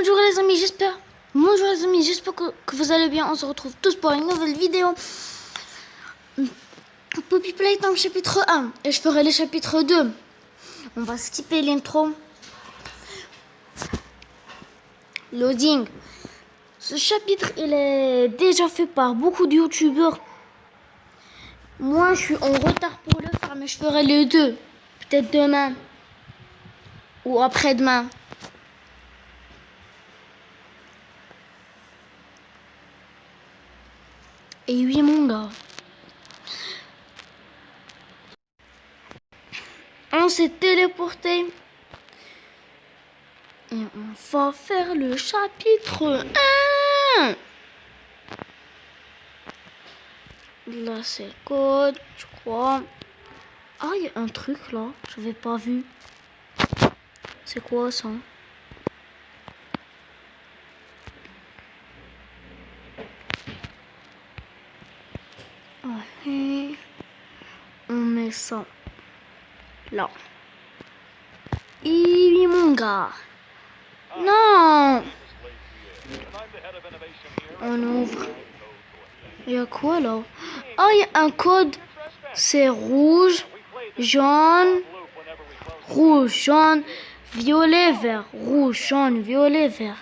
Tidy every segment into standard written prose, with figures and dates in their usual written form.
Bonjour les amis, j'espère que vous allez bien. On se retrouve tous pour une nouvelle vidéo. Poppy Playtime chapitre 1 et je ferai le chapitre 2. On va skipper l'intro. Loading. Ce chapitre, il est déjà fait par beaucoup de youtubeurs. Moi, je suis en retard pour le faire, mais je ferai les deux. Peut-être demain ou après-demain. Et oui, mon gars. On s'est téléporté. Et on va faire le chapitre 1. Là, c'est le code, je crois. Ah, il y a un truc là. Je n'avais pas vu. C'est quoi ça? Allez. On met ça là. Et mon gars. Non. On ouvre. Il y a quoi là? Ah, il y a un code. C'est rouge, jaune, violet, vert. Rouge, jaune, violet, vert.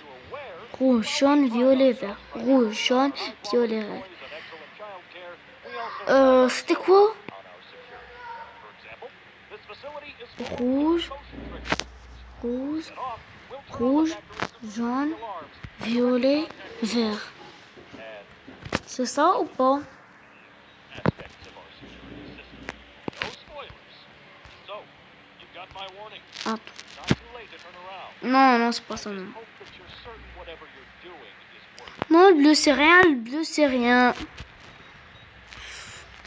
Rouge, jaune, violet, vert. Rouge, jaune, violet, vert. C'était quoi? Rouge, jaune, violet, vert. C'est ça ou pas? Attends. Non, c'est pas ça, non. Non, le bleu, c'est rien. Le bleu, c'est rien.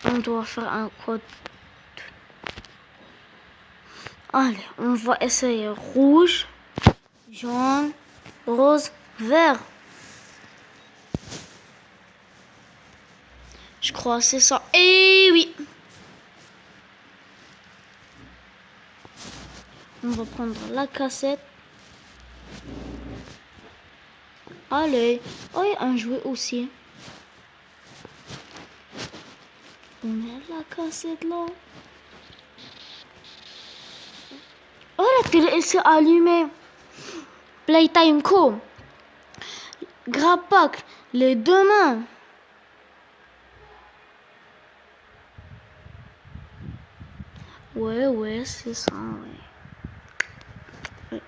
On doit faire un code. Allez, on va essayer rouge, jaune, rose, vert. Je crois que c'est ça. Et oui. On va prendre la cassette. Allez. Oh, il y a un jouet aussi. On met la cassette là. Oh, la télé, elle s'est allumée. Playtime Co. Grappack. Les deux mains. Ouais, c'est ça, ouais.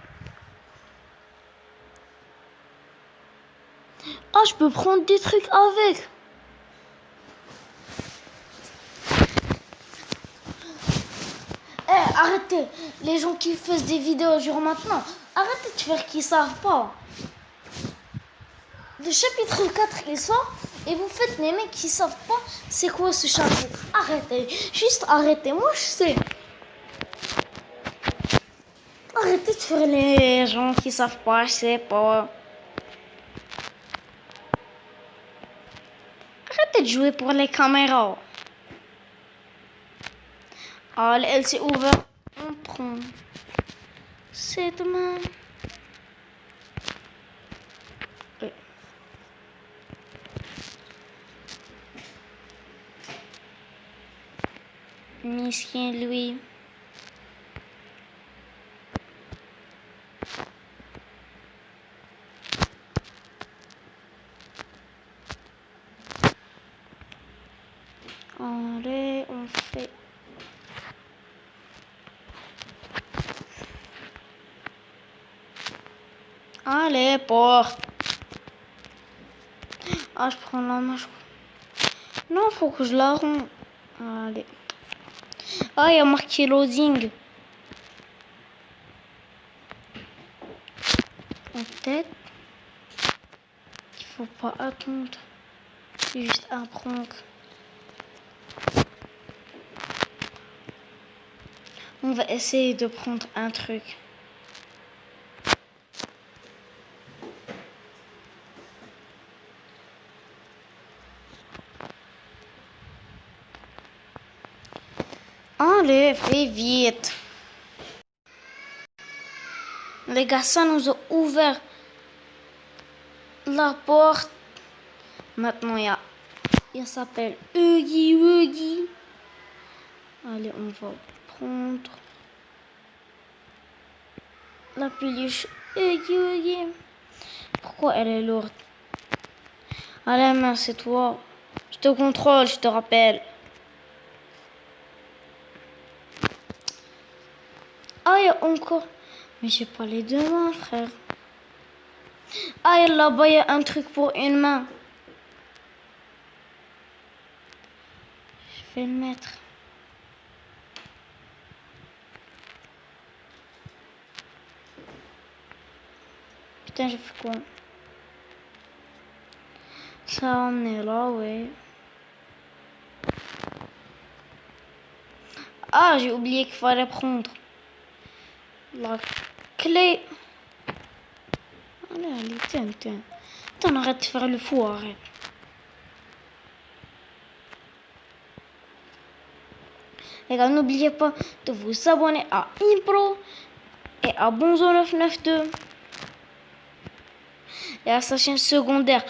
Ah, je peux prendre des trucs avec. Arrêtez, les gens qui font des vidéos genre maintenant, arrêtez de faire qu'ils savent pas. Le chapitre 4 il sort et vous faites les mecs qui savent pas c'est quoi ce chapitre. Arrêtez, juste arrêtez, moi je sais. Arrêtez de faire les gens qui savent pas, je sais pas. Arrêtez de jouer pour les caméras. Allez, elle s'est ouverte. On prend cette main. Miskin lui. Allez, on fait. Allez, porte. Ah, je prends la main. Non, faut que je la ronde. Allez. Ah, il y a marqué loading. Peut-être qu'il faut pas attendre. C'est juste apprendre. On va essayer de prendre un truc. Allez, fais vite. Les gars, ça nous a ouvert la porte. Maintenant, il s'appelle Huggy. Allez, on va prendre la peluche Huggy. Pourquoi elle est lourde? Allez, main, c'est toi. Je te contrôle, je te rappelle. Ah, il y a encore. Mais j'ai pas les deux mains, frère. Ah, là-bas, il y a un truc pour une main. Je vais le mettre. Putain, j'ai fait quoi? Ça en est là, ouais. Ah, j'ai oublié qu'il fallait prendre la clé. Allez, tiens. Attends, arrête de faire le fou, arrête. Les gars, n'oubliez pas de vous abonner à Impro et à Bonzo992 et à sa chaîne secondaire.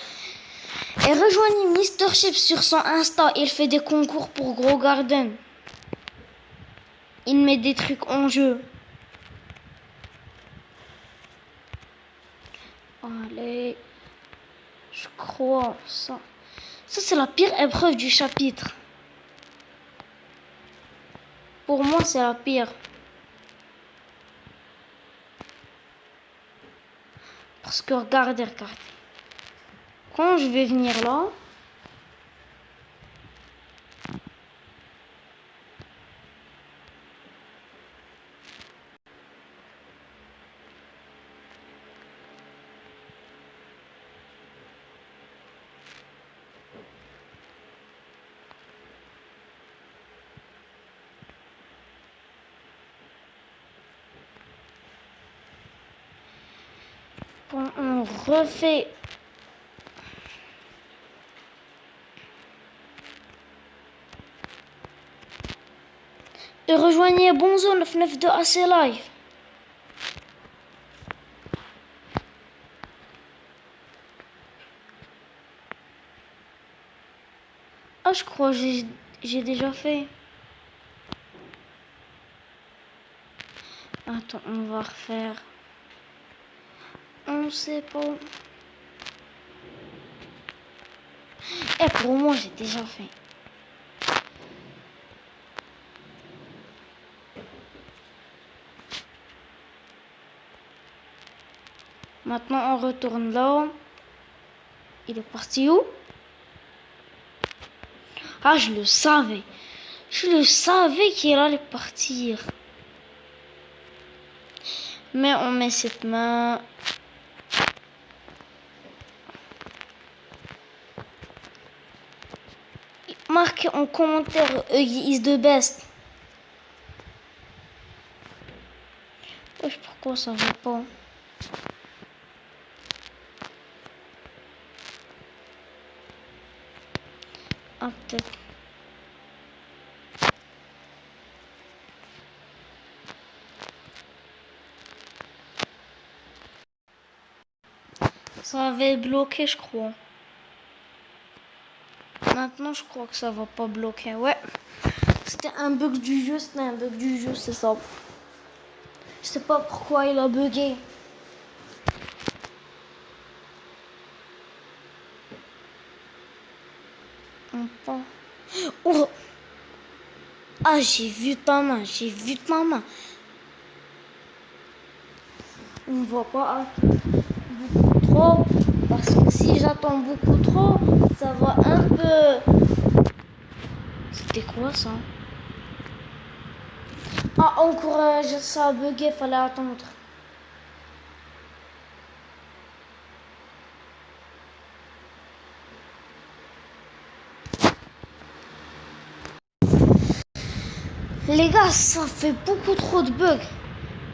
Et rejoignez Mr. Chip sur son Insta. Il fait des concours pour Gros Garden. Il met des trucs en jeu. Allez, je crois ça. Ça, c'est la pire épreuve du chapitre. Pour moi, c'est la pire. Parce que regardez. Quand je vais venir là, quand on refait et rejoignez Bonzo992 AC Live. Ah, je crois que j'ai déjà fait. Attends, on va refaire. On sait pas. Et pour moi, j'ai déjà fait. Maintenant, on retourne là. Il est parti où? Ah, je le savais. Je le savais qu'il allait partir. Mais on met cette main. Marquez en commentaire Huggy is the best. Wesh, pourquoi ça va pas? Ah, peut-être. Ça avait bloqué, je crois. Maintenant, je crois que ça va pas bloquer. Ouais. C'était un bug du jeu, c'est ça. Je sais pas pourquoi il a bugué. Oh. Ah, j'ai vu ta main, On va pas attendre beaucoup trop, parce que si j'attends beaucoup trop, ça va un peu... C'était quoi ça? Ah, encore, ça a bugué, fallait attendre. Les gars, ça fait beaucoup trop de bugs.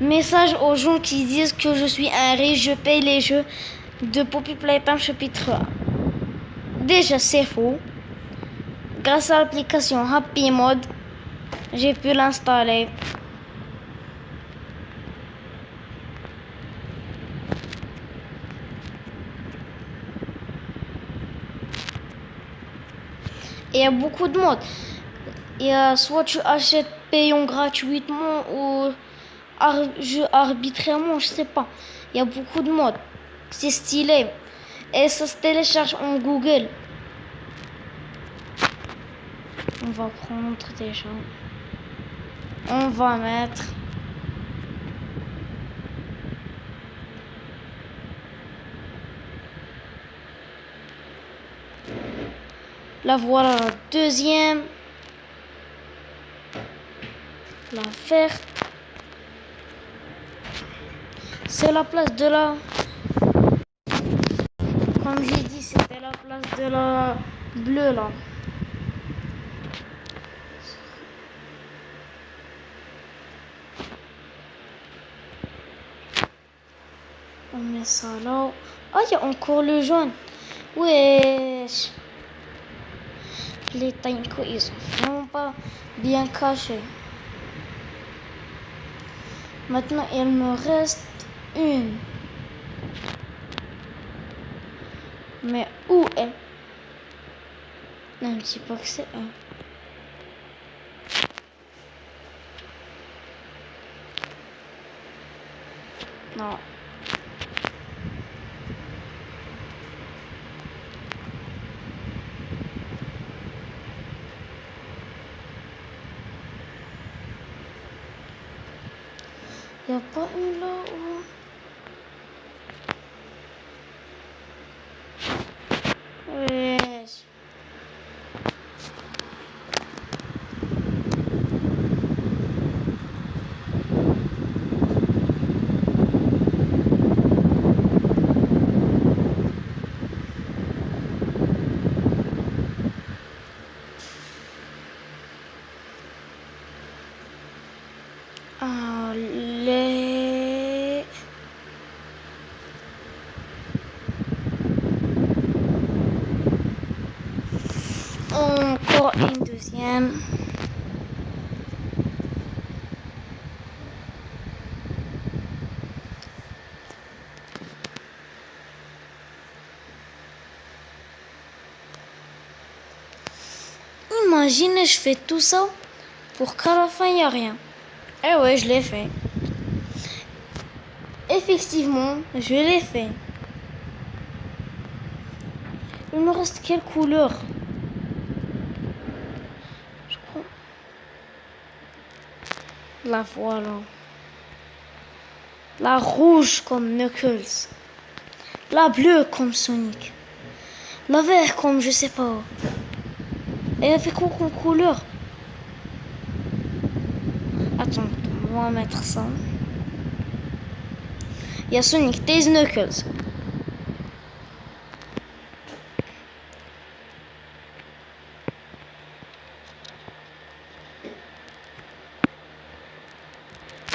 Message aux gens qui disent que je suis un riche, je paye les jeux de Poppy Playtime chapitre 1. Déjà, c'est faux. Grâce à l'application Happy Mode, j'ai pu l'installer. Et il y a beaucoup de modes. Il y a soit tu achètes payant gratuitement ou arbitrairement, je sais pas. Il y a beaucoup de modes. C'est stylé. Et ça se télécharge en Google. On va prendre déjà. On va mettre. La voilà, la deuxième. La verte. C'est la place de la... Comme j'ai dit, c'était la place de la bleue là. On met ça là. Ah, il y a encore le jaune. Wesh. Les Tainko, ils sont vraiment pas bien cachés. Maintenant, il me reste une. Mais où est? Non, je dis pas que c'est un. Non. Il n'y a pas une là où... Wesh. Allez. Encore une deuxième. Imaginez, je fais tout ça pour qu'à la fin, il n'y a rien. Eh ouais, je l'ai fait. Effectivement, je l'ai fait. Il me reste quelle couleur? Je crois. La voilà. La rouge comme Knuckles. La bleue comme Sonic. La verte comme je sais pas. Et elle fait quoi comme couleur? Attends, on va mettre ça. Il y a Sonic, Tails, Knuckles.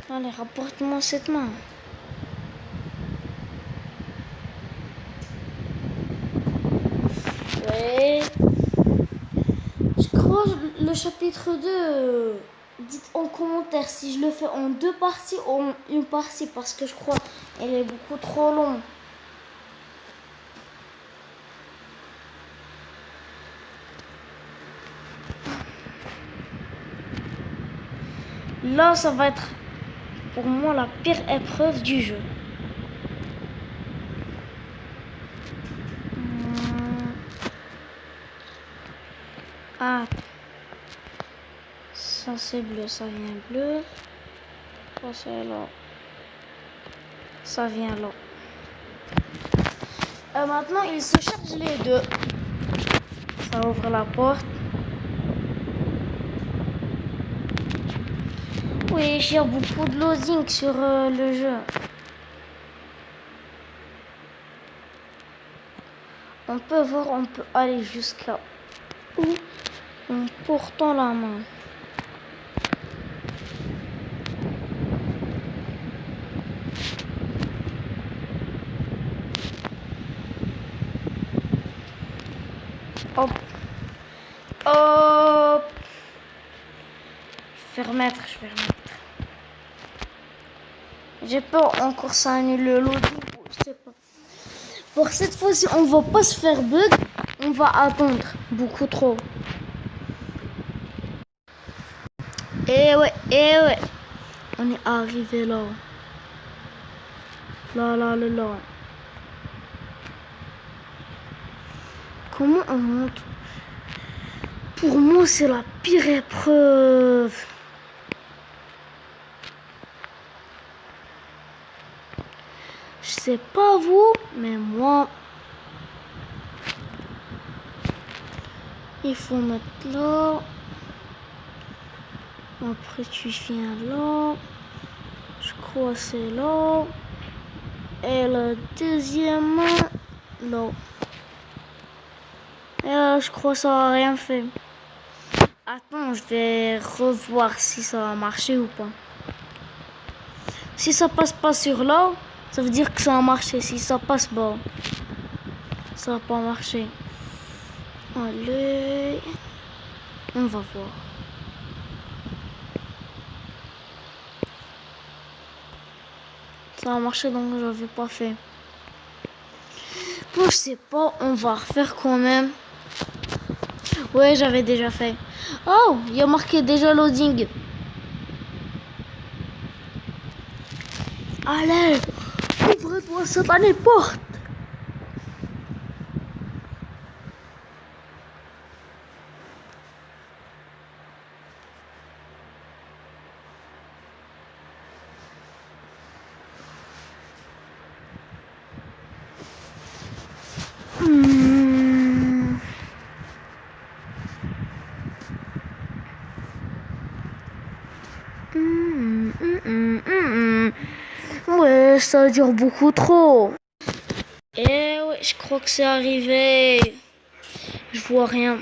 Allez, rapporte-moi cette main. Ouais. Je crois le chapitre 2. Dites en commentaire si je le fais en deux parties ou en une partie parce que je crois qu'elle est beaucoup trop longue. Là, ça va être pour moi la pire épreuve du jeu. Ah, ça c'est bleu, ça vient bleu. Ça c'est là. Ça vient là. Maintenant, il se charge les deux. Ça ouvre la porte. Oui, il y a beaucoup de loading sur le jeu. On peut voir, on peut aller jusqu'à où en portant la main. Hop. Hop. Je vais remettre. J'ai peur encore ça annule le loading. Je sais pas. Pour cette fois-ci, on va pas se faire bug. On va attendre beaucoup trop. eh ouais. On est arrivé là. Là. Comment on monte? Pour moi, c'est la pire épreuve. Je sais pas vous, mais moi, il faut mettre là. Après, tu viens là. Je crois que c'est là. Et le deuxième, là. Et là, je crois que ça n'a rien fait. Attends, je vais revoir si ça a marché ou pas. Si ça passe pas sur là, ça veut dire que ça a marché. Si ça passe pas, ça n'a pas marché. Allez, on va voir. Ça a marché donc je n'avais pas fait. Bon, je sais pas, on va refaire quand même. Ouais, j'avais déjà fait. Oh, il y a marqué déjà loading. Allez, ouvre-toi cette porte. Ouais, ça dure beaucoup trop. Eh ouais, je crois que c'est arrivé. Je vois rien.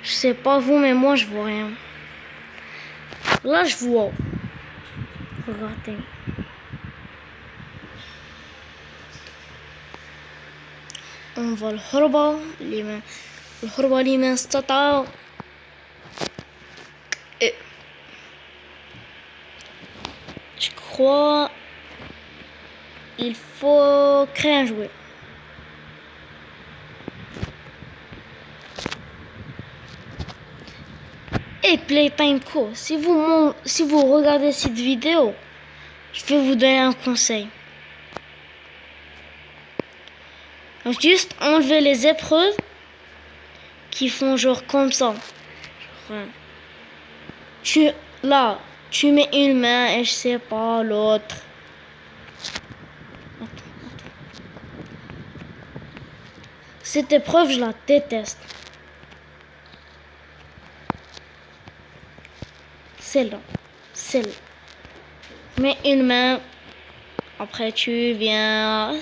Je sais pas vous, mais moi je vois rien. Là, je vois. Regardez. On va الهربة لمن استطاع. Et je crois il faut créer un jouet. Et Playtime Co. Si vous regardez cette vidéo, je vais vous donner un conseil. Juste enlever les épreuves qui font genre comme ça. Tu mets une main et je sais pas l'autre. Cette épreuve, je la déteste. Celle-là. Mets une main. Après, tu viens.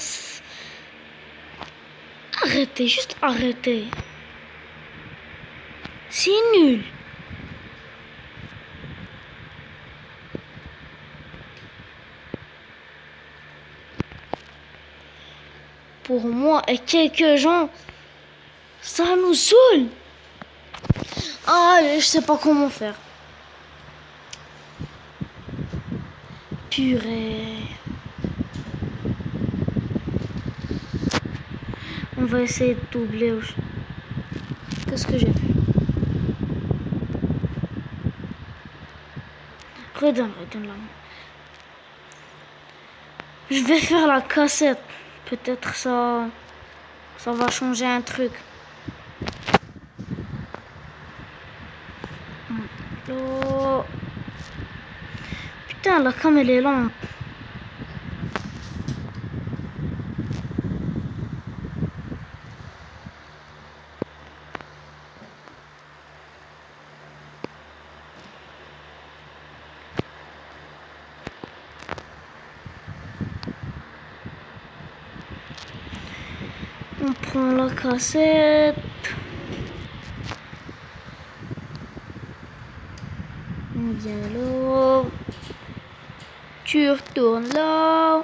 Arrêtez, juste arrêtez. C'est nul. Pour moi et quelques gens, ça nous saoule. Ah, je sais pas comment faire. Purée. On va essayer de doubler. Qu'est-ce que j'ai fait? Redonne-la. Je vais faire la cassette. Peut-être ça va changer un truc. Oh. Putain, la cam elle est lente. On prend la cassette. On vient là. Tu retournes là.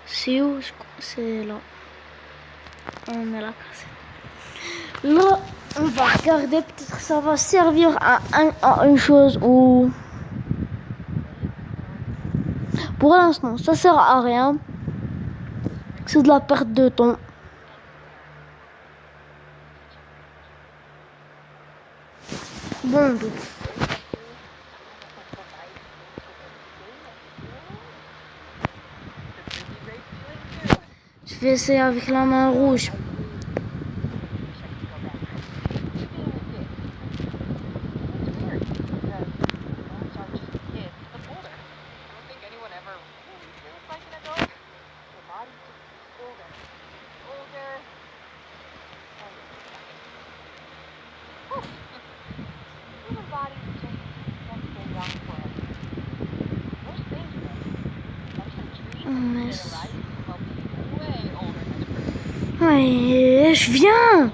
C'est où? C'est là. On met la cassette. Là, on va regarder. Peut-être que ça va servir à une chose ou... Pour l'instant, ça sert à rien. C'est de la perte de temps. Bon, donc. Je vais essayer avec la main rouge. Ouais, je viens.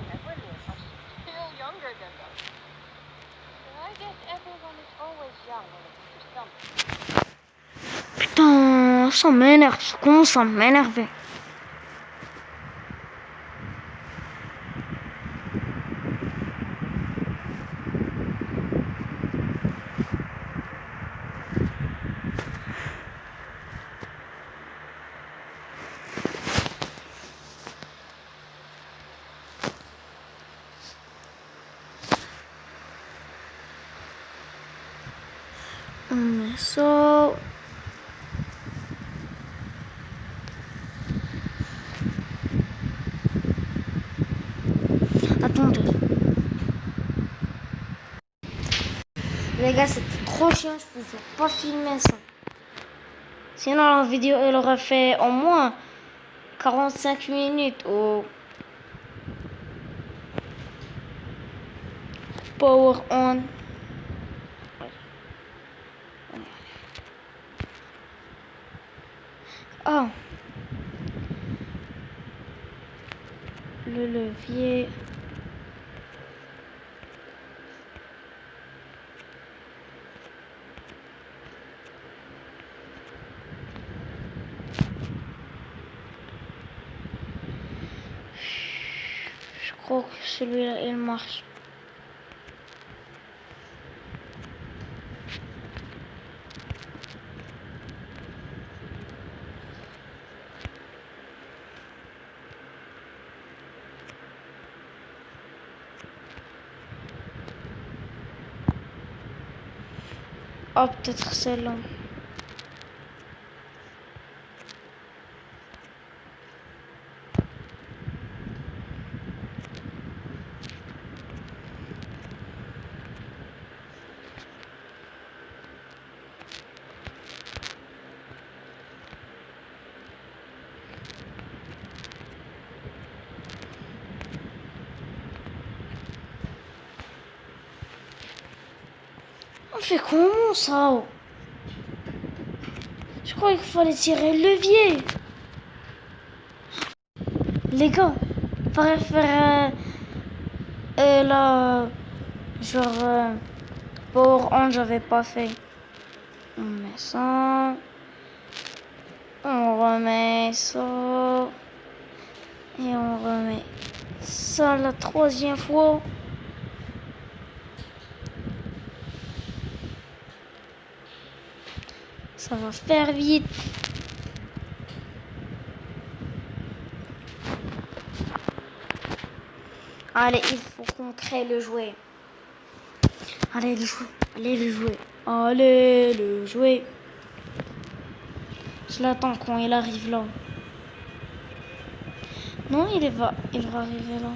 Putain, ça m'énerve, je commence à m'énerver. On met ça. Attendez. Les gars, c'était trop chiant, je pouvais pas filmer ça. Sinon, la vidéo, elle aurait fait au moins 45 minutes au power on. Ah. Le levier. Je crois que celui-là, il marche. Oh, peut-être celle-là. On fait comment ça? Je croyais qu'il fallait tirer le levier. Les gars, il faudrait faire la... Genre... Power on, j'avais pas fait. On met ça. On remet ça. Et on remet ça la troisième fois. Ça va faire vite. Allez, il faut qu'on crée le jouet. Allez, le jouet. Allez, le jouet. Allez, le jouet. Je l'attends quand il arrive là. Non, il va arriver là.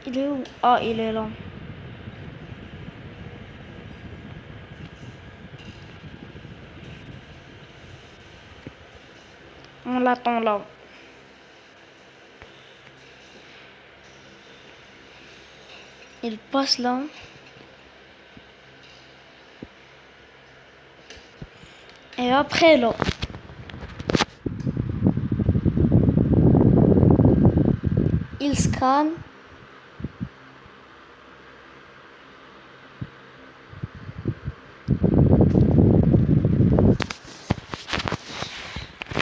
Il est où? Ah, il est là. On l'attend là. Il passe là. Et après là. Il scanne.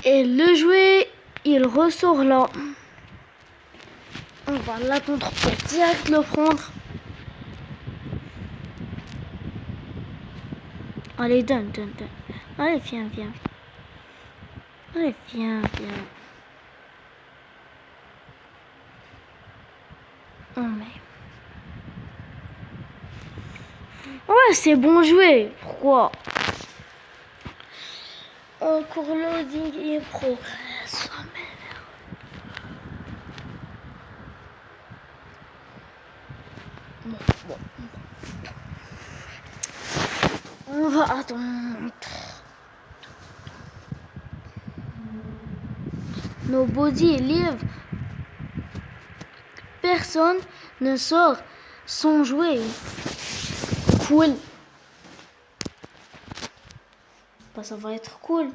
Et le jouet, il ressort là. On va l'attendre pour direct le prendre. Allez, donne. Allez, viens. Allez, viens. On met. Ouais, c'est bon joué. Pourquoi? Encore loading et progress. Oh, bon, bon. On va attendre. Nobody live. Personne ne sort sans jouer. Cool. Bah, ça va être cool.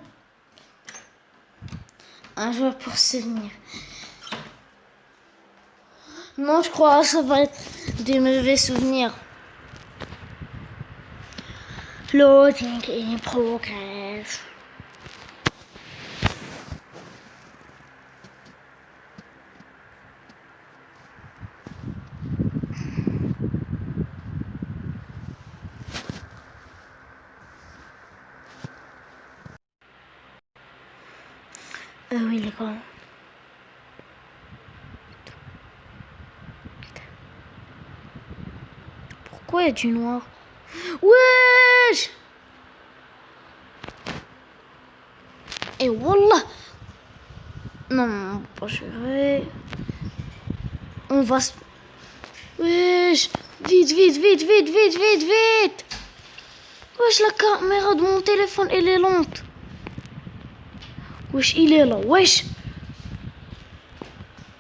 Un joueur pour souvenir. Non, je crois que ça va être des mauvais souvenirs. Loading in progress. Oui, les gars. Pourquoi il y a du noir? Wesh! Et wallah! Non, pas gérer. On va se... Wesh! Vite, vite, vite, vite, vite, vite, vite! Wesh, la caméra de mon téléphone, elle est lente. Wesh, il est là, wesh!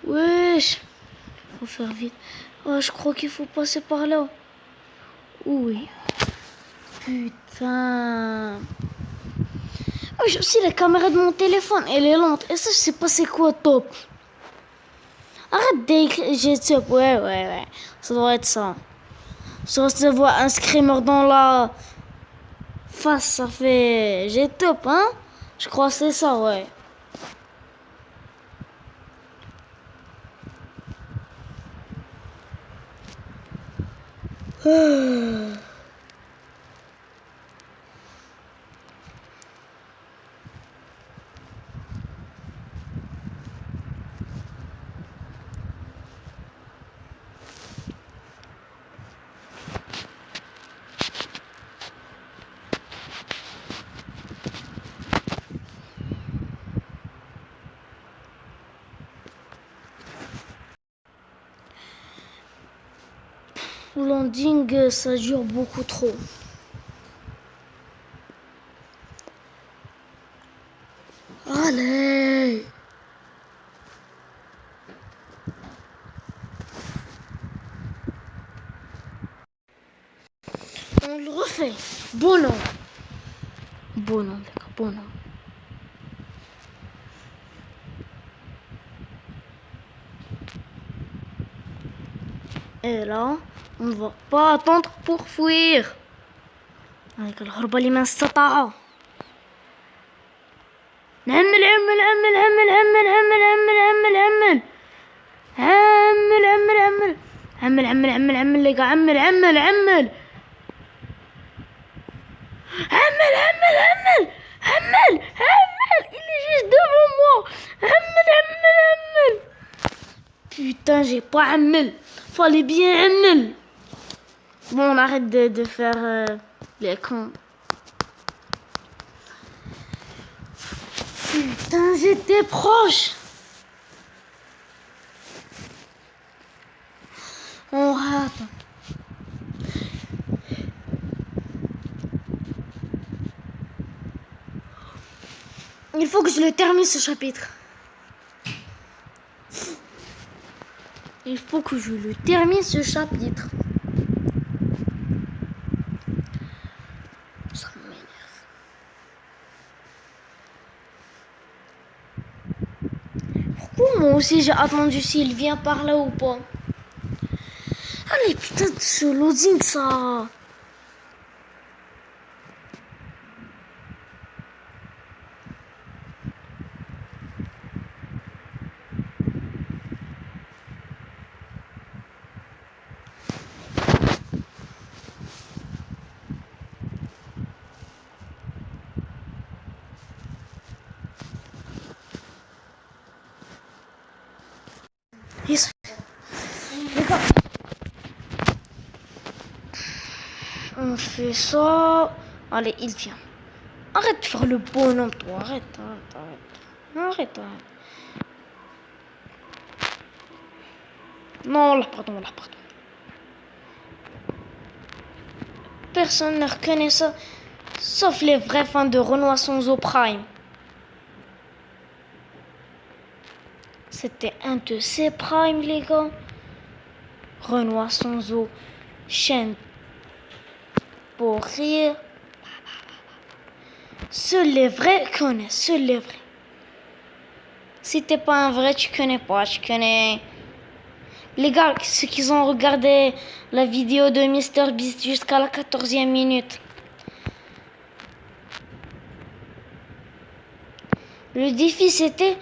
Wesh! Faut faire vite. Oh, je crois qu'il faut passer par là. Oui. Putain. Wesh, aussi la caméra de mon téléphone, elle est lente. Et ça, je sais pas c'est quoi top. Arrête d'écrire, j'ai top. Ouais. Ça doit être ça. Ça se voit un screamer dans la face, ça fait... J'ai top, hein? Je crois que c'est ça, ouais. Landing, ça dure beaucoup trop. Allez! On le refait. Bon nom, d'accord, bon nom. Et là, on ne va pas attendre pour fuir. هيك الهربة لمن استطاع. همل همل همل همل همل همل همل همل همل همل همل همل همل همل همل لقى همل همل همل همل همل همل همل همل il est juste devant moi. همل همل همل. Putain, j'ai pas همل. Fallait bien همل. Bon, on arrête de faire les cons. Putain, j'étais proche. On rate. Il faut que je le termine ce chapitre. Il faut que je le termine ce chapitre. Ça m'énerve. Pourquoi moi aussi j'ai attendu s'il vient par là ou pas? Allez, putain, de ce loading, ça... On On fait ça. Allez, il vient. Arrête de faire le bonhomme, toi. Arrête. Non, là, pardon. Personne ne reconnaît ça, sauf les vrais fans de Renoir Sonzo Prime. C'était un de ces primes, les gars. Renoir Sonzo, chaîne pour rire. Seuls les vrais connaissent, seuls les vrais. Si t'es pas un vrai, tu connais pas, Les gars, ceux qui ont regardé la vidéo de MrBeast jusqu'à la 14e minute. Le défi, c'était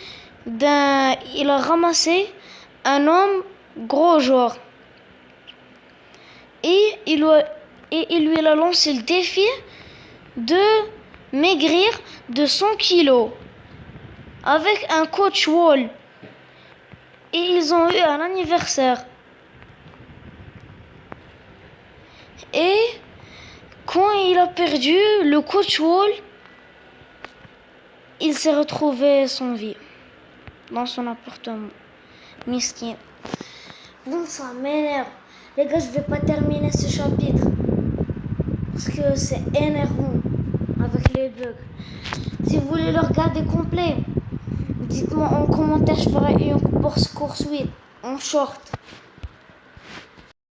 il a ramassé un homme gros genre. Et il lui a lancé le défi de maigrir de 100 kilos avec un coach wall. Et ils ont eu un anniversaire. Et quand il a perdu le coach wall, il s'est retrouvé sans vie dans son appartement. Miskin. Bon, ça m'énerve. Les gars, je vais pas terminer ce chapitre parce que c'est énervant avec les bugs. Si vous voulez le regarder complet, dites-moi en commentaire, je ferai une course 8 en short.